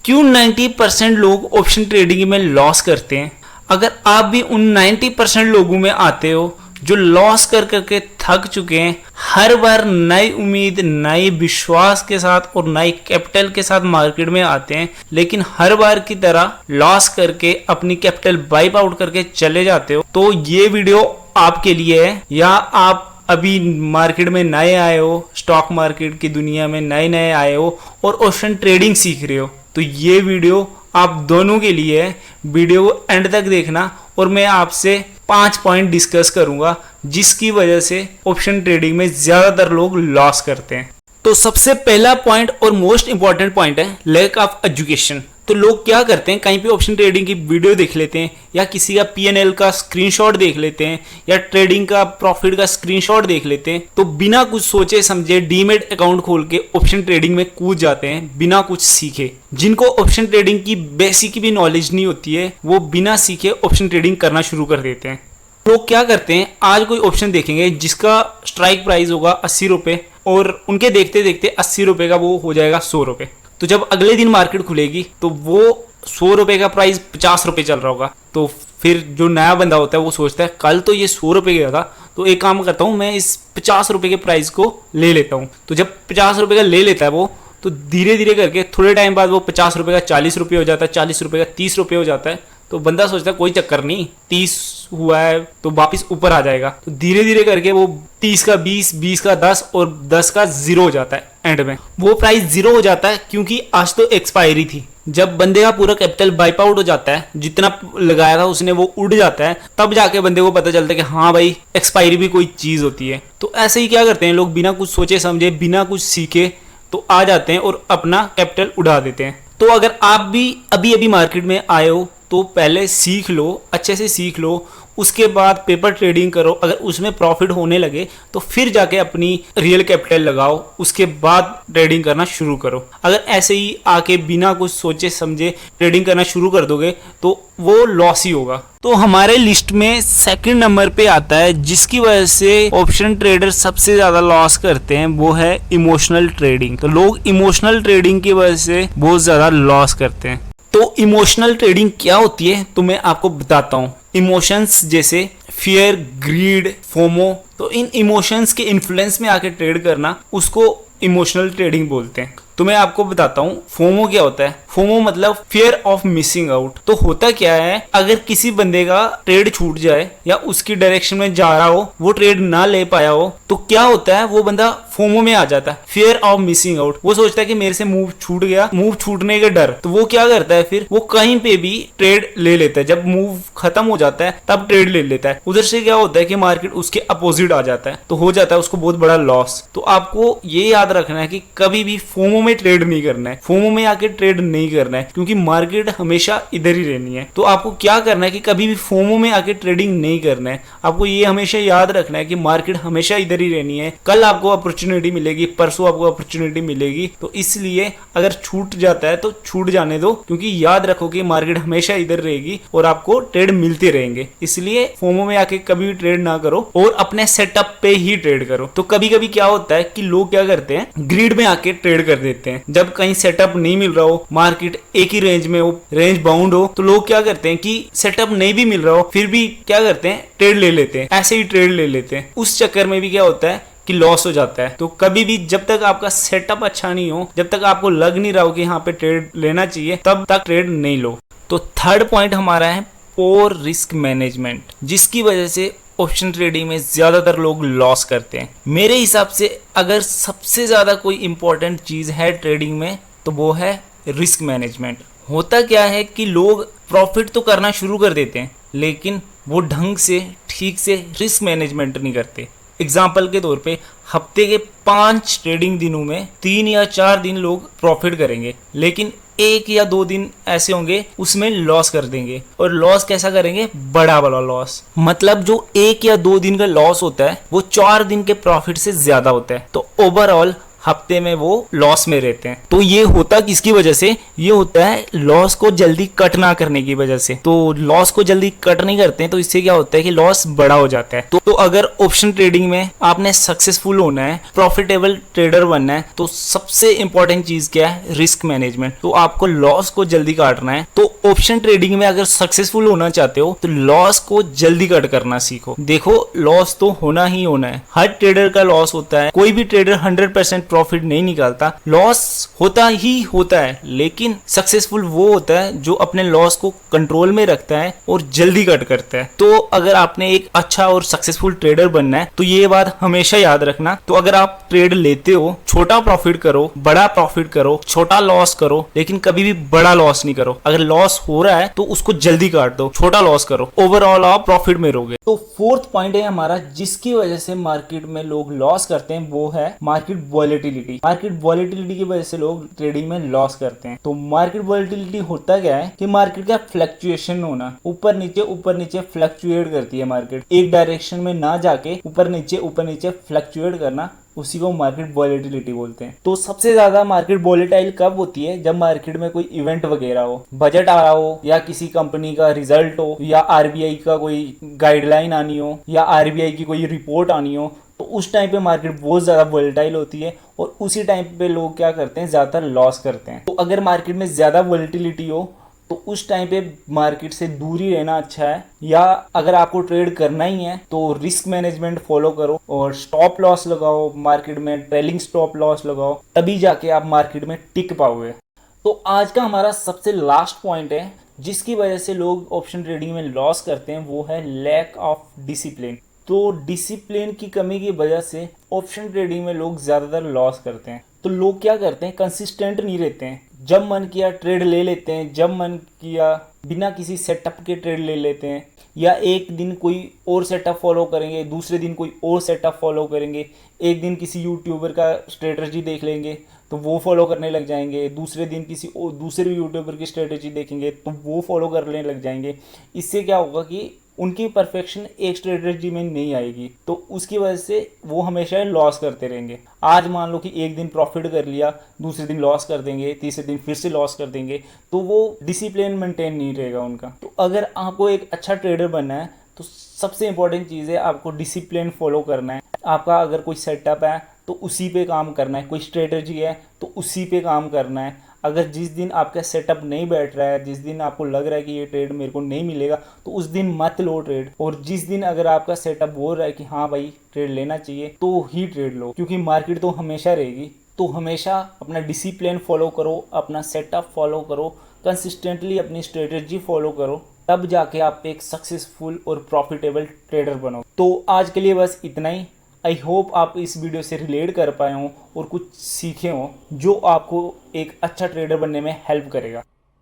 क्यों 90% लोग option trading में लॉस करते हैं? अगर आप भी उन 90% लोगों में आते हो जो लॉस कर करके थक चुके हैं, हर बार नई उम्मीद, नए विश्वास के साथ और नई कैपिटल के साथ मार्केट में आते हैं, लेकिन हर बार की तरह लॉस करके अपनी कैपिटल वाइप आउट करके चले जाते हो, तो ये वीडियो आपके लिए है। या आप अभी मार्केट में नए आए हो, स्टॉक मार्केट की दुनिया में नए नए आए हो और ऑप्शन ट्रेडिंग सीख रहे हो, तो ये वीडियो आप दोनों के लिए है। वीडियो को एंड तक देखना और मैं आपसे 5 पॉइंट डिस्कस करूंगा जिसकी वजह से ऑप्शन ट्रेडिंग में ज्यादातर लोग लॉस करते हैं। तो सबसे पहला पॉइंट और मोस्ट इंपॉर्टेंट पॉइंट है लैक ऑफ एजुकेशन। तो लोग क्या करते हैं, कहीं पे ऑप्शन ट्रेडिंग की वीडियो देख लेते हैं या किसी का P&L का स्क्रीनशॉट देख लेते हैं या ट्रेडिंग का प्रॉफिट का स्क्रीनशॉट देख लेते हैं, तो बिना कुछ सोचे समझे डीमेट अकाउंट खोल के ऑप्शन ट्रेडिंग में कूद जाते हैं बिना कुछ सीखे। जिनको ऑप्शन ट्रेडिंग की बेसिक भी नॉलेज नहीं होती है, वो बिना सीखे ऑप्शन ट्रेडिंग करना शुरू कर देते हैं। लोग क्या करते हैं, आज कोई ऑप्शन देखेंगे जिसका स्ट्राइक प्राइस होगा 80 रुपये और उनके देखते देखते 80 रुपये का वो हो जाएगा 100 रुपये। तो जब अगले दिन मार्केट खुलेगी तो वो 100 रुपये का प्राइस 50 रुपये चल रहा होगा, तो फिर जो नया बंदा होता है वो सोचता है कल तो ये 100 रुपये गया था, तो एक काम करता हूँ मैं इस 50 रुपये के प्राइस को ले लेता हूँ। तो जब 50 रुपये का ले लेता है वो, तो धीरे धीरे करके थोड़े टाइम बाद वो 50 रुपये का 40 रुपये हो जाता है, 40 रुपये का 30 रुपये हो जाता है। तो बंदा सोचता है कोई चक्कर नहीं, 30 हुआ है तो वापिस ऊपर आ जाएगा। तो धीरे धीरे करके वो 30 का 20, 20 का 10 और 10 का 0 हो जाता है। एंड में वो प्राइस 0 हो जाता है क्योंकि आज तो एक्सपायरी थी। जब बंदे का पूरा कैपिटल वाइप आउट हो जाता है, जितना लगाया था उसने वो उड़ जाता है, तब जाके बंदे को पता चलता है कि हाँ भाई एक्सपायरी भी कोई चीज होती है। तो ऐसे ही क्या करते हैं लोग, बिना कुछ सोचे समझे, बिना कुछ सीखे तो आ जाते हैं और अपना कैपिटल उड़ा देते हैं। तो अगर आप भी अभी अभी मार्केट में आए हो तो पहले सीख लो, अच्छे से सीख लो, उसके बाद पेपर ट्रेडिंग करो। अगर उसमें प्रॉफिट होने लगे तो फिर जाके अपनी रियल कैपिटल लगाओ, उसके बाद ट्रेडिंग करना शुरू करो। अगर ऐसे ही आके बिना कुछ सोचे समझे ट्रेडिंग करना शुरू कर दोगे तो वो लॉस ही होगा। तो हमारे लिस्ट में सेकंड नंबर पे आता है जिसकी वजह से ऑप्शन ट्रेडर सबसे ज्यादा लॉस करते हैं, वो है इमोशनल ट्रेडिंग। तो लोग इमोशनल ट्रेडिंग की वजह से बहुत ज्यादा लॉस करते हैं। तो इमोशनल ट्रेडिंग क्या होती है तो मैं आपको बताता हूँ। इमोशंस जैसे फियर, ग्रीड, फोमो, तो इन इमोशंस के इन्फ्लुएंस में आके ट्रेड करना, उसको इमोशनल ट्रेडिंग बोलते हैं। तो मैं आपको बताता हूँ फोमो क्या होता है। फोमो मतलब फियर ऑफ मिसिंग आउट। तो होता क्या है, अगर किसी बंदे का ट्रेड छूट जाए या उसकी डायरेक्शन में जा रहा हो, वो ट्रेड ना ले पाया हो, तो क्या होता है, वो बंदा फोमो में आ जाता है, फियर ऑफ मिसिंग आउट। वो सोचता है कि मेरे से मूव छूट गया, मूव छूटने का डर। तो वो क्या करता है, फिर वो कहीं पे भी ट्रेड ले लेता है। जब मूव खत्म हो जाता है तब ट्रेड ले लेता है। उधर से क्या होता है कि मार्केट उसके अपोजिट आ जाता है, तो हो जाता है उसको बहुत बड़ा लॉस। तो आपको ये याद रखना है कि कभी भी फोमो में ट्रेड नहीं करना है, फोमो में आके ट्रेड नहीं करना है, क्योंकि मार्केट हमेशा इधर ही रहनी है। तो आपको क्या करना है कि कभी भी फोमो में आके ट्रेडिंग नहीं करना है। आपको ये हमेशा याद रखना है कि मार्केट हमेशा इधर ही रहनी है। कल आपको अपॉर्चुनिटी मिलेगी, परसों आपको अपॉर्चुनिटी मिलेगी। तो इसलिए अगर छूट जाता है तो छूट जाने दो, क्योंकि याद रखो कि मार्केट हमेशा इधर रहेगी और आपको ट्रेड मिलते रहेंगे। इसलिए फोमो में आके कभी भी ट्रेड ना करो और अपने सेटअप पे ही ट्रेड करो। तो कभी कभी क्या होता है कि लोग क्या करते हैं, ग्रीड में आके ट्रेड कर देते हैं। जब कहीं सेटअप नहीं मिल रहा हो, मार्केट एक ही रेंज में हो, रेंज बाउंड हो, तो लोग क्या करते हैं कि सेटअप नहीं भी मिल रहा हो फिर भी क्या करते हैं, ट्रेड ले लेते हैं, ऐसे ही ट्रेड ले लेते हैं। उस चक्कर में भी क्या होता है कि लॉस हो जाता है। तो कभी भी जब तक आपका सेटअप अच्छा नहीं हो, जब तक आपको लग नहीं रहा हो कि यहाँ पे ट्रेड लेना चाहिए, तब तक ट्रेड नहीं लो। तो थर्ड पॉइंट हमारा है पोर रिस्क मैनेजमेंट, जिसकी वजह से ऑप्शन ट्रेडिंग में ज्यादातर लोग लॉस करते हैं। मेरे हिसाब से अगर सबसे ज्यादा कोई इंपॉर्टेंट चीज है ट्रेडिंग में तो वो है रिस्क मैनेजमेंट। होता क्या है कि लोग प्रॉफिट तो करना शुरू कर देते हैं, लेकिन वो ढंग से ठीक से रिस्क मैनेजमेंट नहीं करते। एग्जाम्पल के तौर पे हफ्ते के 5 ट्रेडिंग दिनों में 3 या 4 दिन लोग प्रॉफिट करेंगे, लेकिन 1 या 2 दिन ऐसे होंगे उसमें लॉस कर देंगे। और लॉस कैसा करेंगे, बड़ा वाला लॉस। मतलब जो 1 या 2 दिन का लॉस होता है वो 4 दिन के प्रॉफिट से ज्यादा होता है। तो ओवरऑल हफ्ते में वो लॉस में रहते हैं। तो ये होता किसकी वजह से, ये होता है लॉस को जल्दी कट ना करने की वजह से। तो लॉस को जल्दी कट नहीं करते हैं तो इससे क्या होता है कि लॉस बड़ा हो जाता है। तो अगर ऑप्शन ट्रेडिंग में आपने सक्सेसफुल होना है, प्रॉफिटेबल ट्रेडर बनना है, तो सबसे इंपॉर्टेंट चीज क्या है, रिस्क मैनेजमेंट। तो आपको लॉस को जल्दी काटना है। तो ऑप्शन ट्रेडिंग में अगर सक्सेसफुल होना चाहते हो तो लॉस को जल्दी कट करना सीखो। देखो लॉस तो होना ही होना है, हर ट्रेडर का लॉस होता है, कोई भी ट्रेडर 100% प्रॉफिट नहीं निकालता, लॉस होता ही होता है। लेकिन सक्सेसफुल वो होता है जो अपने लॉस को कंट्रोल में रखता है और जल्दी कट करता है। तो अगर आपने एक अच्छा और सक्सेसफुल ट्रेडर बनना है तो ये बात हमेशा याद रखना। तो अगर आप ट्रेड लेते हो, छोटा प्रॉफिट करो, बड़ा प्रॉफिट करो, छोटा लॉस करो, लेकिन कभी भी बड़ा लॉस नहीं करो। अगर लॉस हो रहा है तो उसको जल्दी काट दो, छोटा लॉस करो, ओवरऑल आप प्रॉफिट में रहोगे। तो फोर्थ पॉइंट है हमारा जिसकी वजह से मार्केट में लोग लॉस करते हैं, वो है मार्केट वॉलेटिलिटी। मार्केट वॉलेटिलिटी की वजह से लोग ट्रेडिंग में लॉस करते हैं। तो मार्केट वॉलेटिलिटी होता क्या है कि मार्केट का फ्लक्चुएशन होना, ऊपर नीचे फ्लक्चुएट करती है मार्केट, एक डायरेक्शन में ना जाके ऊपर नीचे फ्लक्चुएट करना, उसी को मार्केट वॉलेटिलिटी बोलते हैं। तो सबसे ज्यादा मार्केट वॉलेटाइल कब होती है, जब मार्केट में कोई इवेंट वगैरह हो, बजट आ रहा हो, या किसी कंपनी का रिजल्ट हो, या आरबीआई का कोई गाइडलाइन आनी हो, या आरबीआई की कोई रिपोर्ट आनी हो। तो उस टाइम पे मार्केट बहुत ज़्यादा वॉलेटाइल होती है और उसी टाइम पे लोग क्या करते हैं, ज़्यादातर लॉस करते हैं। तो अगर मार्केट में ज़्यादा वॉलेटिलिटी हो तो उस टाइम पे मार्केट से दूर ही रहना अच्छा है। या अगर आपको ट्रेड करना ही है तो रिस्क मैनेजमेंट फॉलो करो और स्टॉप लॉस लगाओ, मार्केट में ट्रेलिंग स्टॉप लॉस लगाओ, तभी जाके आप मार्केट में टिक पाओगे। तो आज का हमारा सबसे लास्ट पॉइंट है जिसकी वजह से लोग ऑप्शन ट्रेडिंग में लॉस करते हैं, वो है लैक ऑफ डिसिप्लिन। तो डिसिप्लिन की कमी की वजह से ऑप्शन ट्रेडिंग में लोग ज़्यादातर लॉस करते हैं। तो लोग क्या करते हैं, कंसिस्टेंट नहीं रहते हैं, जब मन किया ट्रेड ले लेते हैं, जब मन किया बिना किसी सेटअप के ट्रेड ले लेते हैं, या एक दिन कोई और सेटअप फॉलो करेंगे, दूसरे दिन कोई और सेटअप फॉलो करेंगे, एक दिन किसी यूट्यूबर का स्ट्रेटजी देख लेंगे तो वो फॉलो करने लग जाएंगे, दूसरे दिन किसी और दूसरे यूट्यूबर की स्ट्रेटजी देखेंगे तो वो फॉलो करने लग जाएंगे। इससे क्या होगा कि उनकी परफेक्शन एक स्ट्रेटजी में नहीं आएगी, तो उसकी वजह से वो हमेशा लॉस करते रहेंगे। आज मान लो कि एक दिन प्रॉफिट कर लिया, दूसरे दिन लॉस कर देंगे, तीसरे दिन फिर से लॉस कर देंगे, तो वो डिसिप्लिन मेंटेन नहीं रहेगा उनका। तो अगर आपको एक अच्छा ट्रेडर बनना है तो सबसे इंपॉर्टेंट चीज़ है आपको डिसिप्लिन फॉलो करना है। आपका अगर कोई सेटअप है तो उसी पे काम करना है, कोई स्ट्रेटजी है तो उसी पे काम करना है। अगर जिस दिन आपका सेटअप नहीं बैठ रहा है, जिस दिन आपको लग रहा है कि ये ट्रेड मेरे को नहीं मिलेगा, तो उस दिन मत लो ट्रेड। और जिस दिन अगर आपका सेटअप बोल रहा है कि हाँ भाई ट्रेड लेना चाहिए, तो ही ट्रेड लो, क्योंकि मार्केट तो हमेशा रहेगी। तो हमेशा अपना डिसिप्लिन फॉलो करो, अपना सेटअप फॉलो करो, कंसिस्टेंटली अपनी स्ट्रेटजी फॉलो करो, तब जाके आप एक सक्सेसफुल और प्रॉफिटेबल ट्रेडर बनो। तो आज के लिए बस इतना ही। आई होप आप इस वीडियो से रिलेट कर पाए हों और कुछ सीखे हों जो आपको एक अच्छा ट्रेडर बनने में हेल्प करेगा।